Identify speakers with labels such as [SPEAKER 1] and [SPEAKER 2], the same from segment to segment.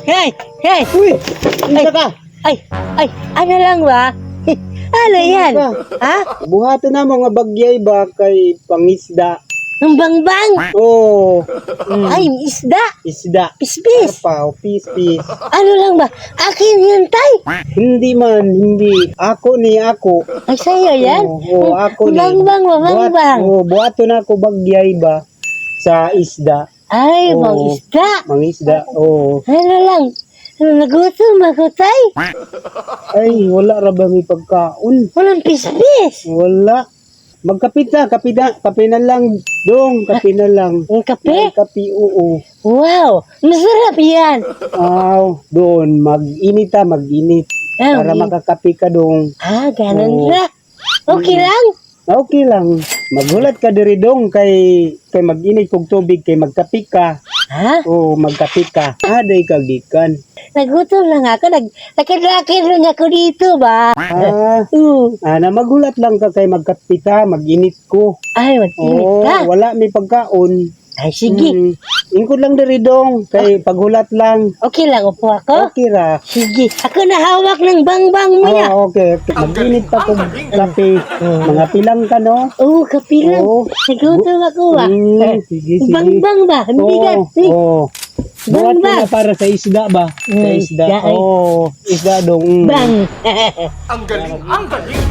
[SPEAKER 1] Hey, hey.
[SPEAKER 2] Uy, isa ka.
[SPEAKER 1] Ay, ano lang ba? Ano yan? Ha?
[SPEAKER 2] Buhaton na mga bagyay ba kay pangisda.
[SPEAKER 1] Ang bangbang.
[SPEAKER 2] Oh,
[SPEAKER 1] Ay, isda.
[SPEAKER 2] isda.
[SPEAKER 1] Pispis.
[SPEAKER 2] Apaw, pis.
[SPEAKER 1] Ano lang ba? Akin yan, tay.
[SPEAKER 2] Hindi man, hindi. Ako.
[SPEAKER 1] Ay, sa'yo yan?
[SPEAKER 2] Oo, ako ni.
[SPEAKER 1] Bangbang ba? Bangbang.
[SPEAKER 2] Buhaton na ako bagyay ba sa isda.
[SPEAKER 1] Ay,
[SPEAKER 2] Oo.
[SPEAKER 1] bang isda.
[SPEAKER 2] Mangisda. Oh.
[SPEAKER 1] Ano lang? Nagutom ako, tay.
[SPEAKER 2] Ay, wala ra ba may pagkaon?
[SPEAKER 1] Walang pispis.
[SPEAKER 2] Wala. Magkapit na, kape na lang. Dong, kape na lang.
[SPEAKER 1] Ang kape?
[SPEAKER 2] Kape, oo.
[SPEAKER 1] Wow, masarap yan.
[SPEAKER 2] Doon, mag-init.
[SPEAKER 1] Ah,
[SPEAKER 2] Para
[SPEAKER 1] mag-
[SPEAKER 2] makakape ka dong.
[SPEAKER 1] ganun
[SPEAKER 2] Oo.
[SPEAKER 1] na. Okay lang.
[SPEAKER 2] Okay lang. Maghulat ka diri dong kay mag-init kog tubig kay magkape ka.
[SPEAKER 1] Ha?
[SPEAKER 2] Oo, magkape ka. Aday ka gikan.
[SPEAKER 1] Nagutom lang ako. Lakad-lakad lang ako dito ba?
[SPEAKER 2] Na maghulat lang ka kay magkape ka, mag-init ko.
[SPEAKER 1] Ay, mag-init
[SPEAKER 2] Oo,
[SPEAKER 1] ka.
[SPEAKER 2] wala may pagkaon.
[SPEAKER 1] Ay, sige.
[SPEAKER 2] Ingkod lang diri dong kay paghulat lang.
[SPEAKER 1] Okay lang, upo ako.
[SPEAKER 2] Okay ra.
[SPEAKER 1] Sige. Ako na hawak ng bangbang mo na.
[SPEAKER 2] Okay. Mag-init pa kog kape. Mga pilang ka, no?
[SPEAKER 1] Oo, kape lang.
[SPEAKER 2] Oo.
[SPEAKER 1] Nagutom ako ba?
[SPEAKER 2] Sige.
[SPEAKER 1] Bangbang ba? Hindi ka.
[SPEAKER 2] Oo. Buhat ko
[SPEAKER 1] Bangbang.
[SPEAKER 2] na para sa isda ba? Sa isda.
[SPEAKER 1] Isda, ay.
[SPEAKER 2] Oo. Isda dong.
[SPEAKER 1] Bang.
[SPEAKER 3] Ang galing, ang galing!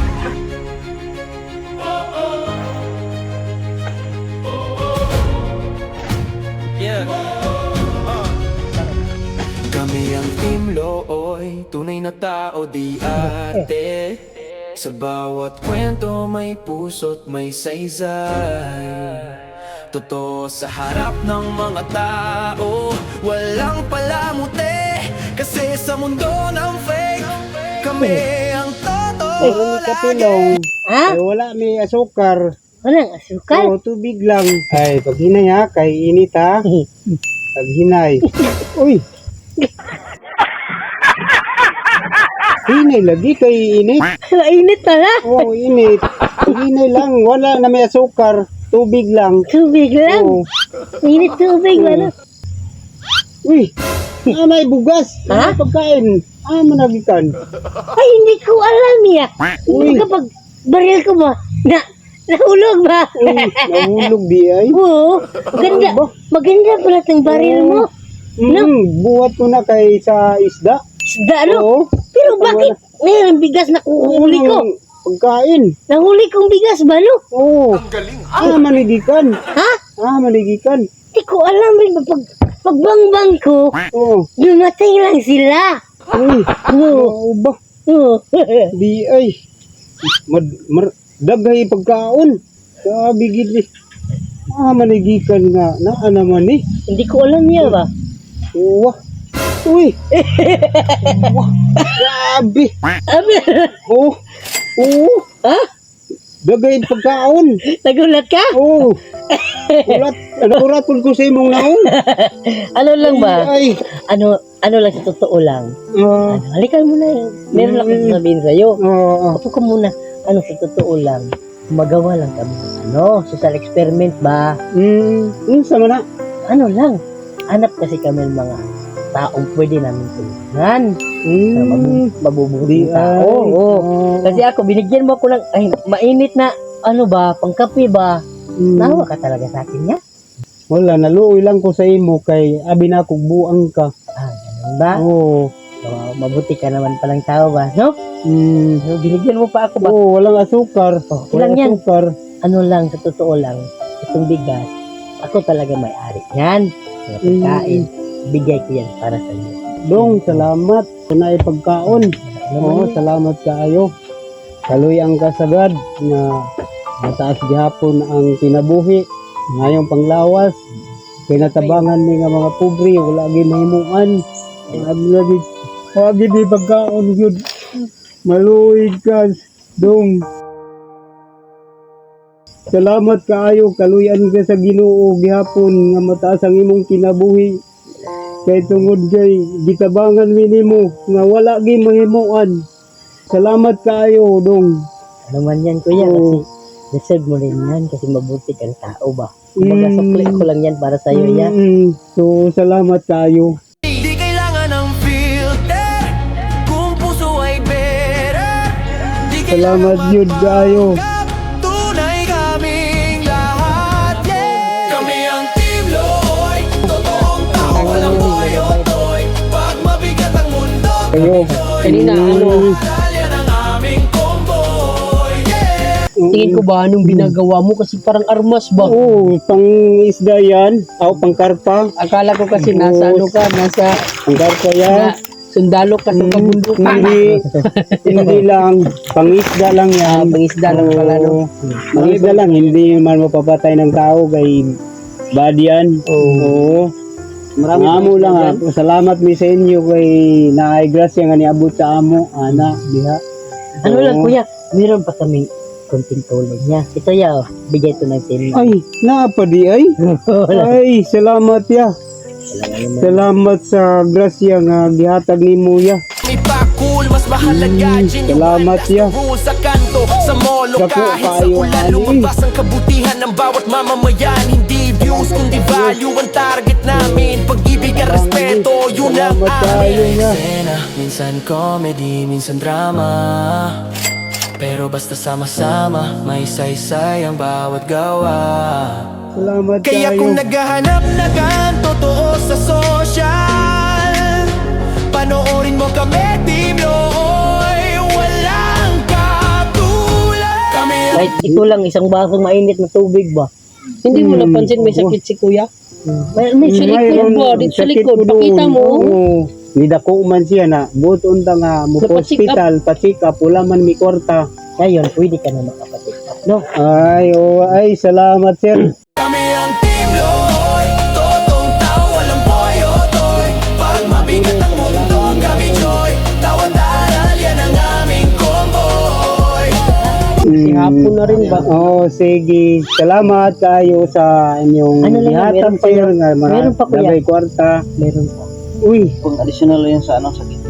[SPEAKER 4] Kami ang Team Looy, tunay na tao di arte. Sa bawat kwento may puso't may saysay. Totoo sa harap ng mga tao, walang palamuti. Kasi sa mundo ng fake, kami ang totoo
[SPEAKER 2] Meron kape
[SPEAKER 4] lagi.
[SPEAKER 2] long.
[SPEAKER 1] Ha?
[SPEAKER 2] Ay, wala may asukar.
[SPEAKER 1] Walang asukal.
[SPEAKER 2] Oo, tubig lang. Ay, pag hinay ha, kay init ha. Pag hinay. Uy. Hinay lagi kay init.
[SPEAKER 1] Mainit pala.
[SPEAKER 2] Oo, init. Pag hinay lang, wala na may asukar. Tubig lang.
[SPEAKER 1] Tubig lang.
[SPEAKER 2] Oo.
[SPEAKER 1] Mainit tubig. Ano?
[SPEAKER 2] Uy, may bugas.
[SPEAKER 1] Ha?
[SPEAKER 2] May pagkain. Managikan.
[SPEAKER 1] Ay, hindi ko alam ya.
[SPEAKER 2] Uy.
[SPEAKER 1] Kapag baril ko ba? Nahulog ba?
[SPEAKER 2] Uy, nahulog di ay.
[SPEAKER 1] Oo. Maganda.
[SPEAKER 2] Ano ba?
[SPEAKER 1] Maganda pala itong baril mo.
[SPEAKER 2] Buhat ko na kay sa isda.
[SPEAKER 1] Isda, ano?
[SPEAKER 2] Oo.
[SPEAKER 1] Pero bakit mayroong bigas na kuhuli ko?
[SPEAKER 2] Pagkain.
[SPEAKER 1] Nahuli kong bigas ba, no?
[SPEAKER 2] Oo.
[SPEAKER 3] Ang galing,
[SPEAKER 2] Manigikan.
[SPEAKER 1] Ha?
[SPEAKER 2] Manigikan.
[SPEAKER 1] Hindi ko alam rin. Pagbangbang ko,
[SPEAKER 2] Oo.
[SPEAKER 1] dumatay lang sila.
[SPEAKER 2] Uy.
[SPEAKER 1] Oo.
[SPEAKER 2] Ba?
[SPEAKER 1] Oo.
[SPEAKER 2] Di ay. Daghay pagkaon. Sabi gid ni. Manigikan nga. Naa naman ni.
[SPEAKER 1] Hindi ko alam niya ba?
[SPEAKER 2] Wah. Uy. Wah. Grabe.
[SPEAKER 1] Abi,
[SPEAKER 2] Oh. Oo.
[SPEAKER 1] ha?
[SPEAKER 2] Daghay pagkaon.
[SPEAKER 1] Nagulat ka?
[SPEAKER 2] Oo. Urat ko sa imong naong.
[SPEAKER 1] Ano lang ba?
[SPEAKER 2] Ay.
[SPEAKER 1] Ano lang sa totoo lang.
[SPEAKER 2] Ah.
[SPEAKER 1] Halika muna. Meron lang akong sabihin sa'yo.
[SPEAKER 2] Oo.
[SPEAKER 1] Upo ka muna. Ano sa totoo lang. Magawa lang kami ng social experiment ba?
[SPEAKER 2] Sama na.
[SPEAKER 1] Ano lang. Hanap kasi kami ng mga taong pwede namin tulungan. Na mabubuting tao. Oo. Kasi ako, binigyan mo ako ng, mainit na, ano ba, pangkape ba? Nawa ka talaga sa akin ya?
[SPEAKER 2] Wala, naluoy lang ko sa imo kay abi na kog buang ka.
[SPEAKER 1] Ganun ba?
[SPEAKER 2] Oo.
[SPEAKER 1] So, mabuti ka naman palang tao ba? No? So, binigyan mo pa ako ba?
[SPEAKER 2] Oo, walang asukar.
[SPEAKER 1] Ilang yan?
[SPEAKER 2] Asukar.
[SPEAKER 1] Ano lang, sa totoo lang, itong bigas, ako talaga may-ari yan. Mga pagkain, bigay ko yan para sa iyo.
[SPEAKER 2] Dong, salamat. Sa pagkaon. Oo, salamat kaayo. Kaluy ang kasagad na mataas gihapon ang kinabuhi. Ngayong panglawas. Kinatabangan ni nga mga pobre, wala gyud mahimuan. Wagi di pagkaon yun. Maluig ka, dong. Salamat kaayo, kaluyan ka sa Ginoo gihapon nga mataas ang imong kinabuhi. Kay tungod kay gitabangan mi nimo nga wala gi mahimuan. Salamat kaayo, dong.
[SPEAKER 1] Ano man yan, kuya,
[SPEAKER 2] Oo.
[SPEAKER 1] kasi deserve mo rin yan kasi mabuti kang tao ba? Kumbaga, sukli ko lang yan para sa iyo, ya.
[SPEAKER 2] So, salamat kaayo.
[SPEAKER 4] Di
[SPEAKER 2] Salamat yun kayo.
[SPEAKER 4] Tunay kaming lahat, yeah. Kami ang Team Loy, totoong tao, walang boy-otoy. Pag mabigat ang mundo,
[SPEAKER 2] Kayo.
[SPEAKER 1] Kanina, ano?
[SPEAKER 4] yan ang aming convoy, yeah.
[SPEAKER 1] Tingin ko ba anong ginagawa mo kasi parang armas ba?
[SPEAKER 2] Oo, pang isda yan. O, pang karpa.
[SPEAKER 1] Akala ko kasi nasa ano ka, nasa
[SPEAKER 2] Pang karpa yan.
[SPEAKER 1] sundalo ka sa kabundukan.
[SPEAKER 2] Hindi lang. Pang isda lang yan.
[SPEAKER 1] Pangisda lang pala, no?
[SPEAKER 2] Pang isda lang. Hindi man mapapatay ng tao kay bad yan. Oo. Amo lang ako. Salamat mi sa inyo kay naay grasya nga niabot sa amo. Ana, diha.
[SPEAKER 1] Ano lang kuya, meron pa kami konting tulong niya. Ito ya, oh, bigay ito ng team.
[SPEAKER 2] Ay, naapa di ay. Ay, salamat ya. Salamat sa grasya nga gihatag nimo ya.
[SPEAKER 4] May pakul, mas mahalaga
[SPEAKER 2] Salamat, ya.
[SPEAKER 4] Sa kanto, sa molo,
[SPEAKER 2] Dako
[SPEAKER 4] kahit sa
[SPEAKER 2] kayo,
[SPEAKER 4] ulan
[SPEAKER 2] Ali.
[SPEAKER 4] lumabas ang kabutihan ng bawat mamamayan. Hindi views, kundi value ang target namin. Pag-ibig at respeto, yun ang
[SPEAKER 2] Salamat kayo
[SPEAKER 4] amin.
[SPEAKER 2] ya.
[SPEAKER 4] Eksena, minsan comedy, minsan drama. Pero basta sama-sama, may saysay ang bawat gawa.
[SPEAKER 2] Salamat
[SPEAKER 4] Kaya
[SPEAKER 2] kayo.
[SPEAKER 4] kung naghahanap na kang totoo sa social, panoorin mo kami, Team Loy. Walang katulad. Kami ang
[SPEAKER 1] Kahit ito lang, isang basong mainit na tubig ba? Hindi mo napansin may sakit si kuya? May sa likod
[SPEAKER 2] Mayroon
[SPEAKER 1] ba? Dito sa
[SPEAKER 2] sakit
[SPEAKER 1] likod,
[SPEAKER 2] ko doon.
[SPEAKER 1] pakita mo.
[SPEAKER 2] Oo. Nidako man siya na buton ta nga mo
[SPEAKER 1] Napacheck
[SPEAKER 2] hospital, pa-check up, wala man mi kwarta.
[SPEAKER 1] Ngayon, pwede ka na makapatik. No?
[SPEAKER 2] Ay, ay, salamat sir.
[SPEAKER 4] Kami ang Team Loy, totoong tao, walang boy-otoy. Pag mabigat ang mundo, kami joy. Tawad aral, yan ang aming convoy.
[SPEAKER 1] Hapon na rin ba?
[SPEAKER 2] Oh, sige. Salamat kayo sa inyong
[SPEAKER 1] Ano lang,
[SPEAKER 2] ihatag
[SPEAKER 1] meron pa
[SPEAKER 2] sir
[SPEAKER 1] yan.
[SPEAKER 2] nga mga
[SPEAKER 1] Meron pa, kuya.
[SPEAKER 2] dagay kwarta.
[SPEAKER 1] Meron pa.
[SPEAKER 2] Uy,
[SPEAKER 5] Kung additional yan sa anong sakit.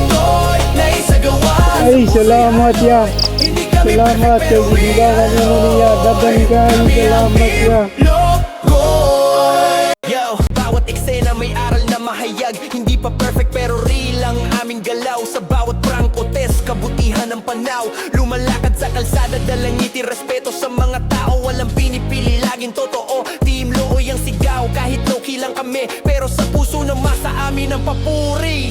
[SPEAKER 4] Toy, naisagawa.
[SPEAKER 2] ay, salamat ya.
[SPEAKER 4] Hindi kami
[SPEAKER 2] Salamat kay gibigahan mo niya. Dagan kayo, salamat ya.
[SPEAKER 4] Logoy. Yo, bawat eksena may aral na mahayag. Hindi pa perfect pero real ang aming galaw. Sa bawat prank o test, kabutihan ng panaw. Lumalakad sa kalsada, dalang ngiti, respeto sa mga tao. Walang pinipili, laging totoo. Team Loy ang sigaw, kahit low-key lang kami. Pero sa puso ng masa amin ang papuri.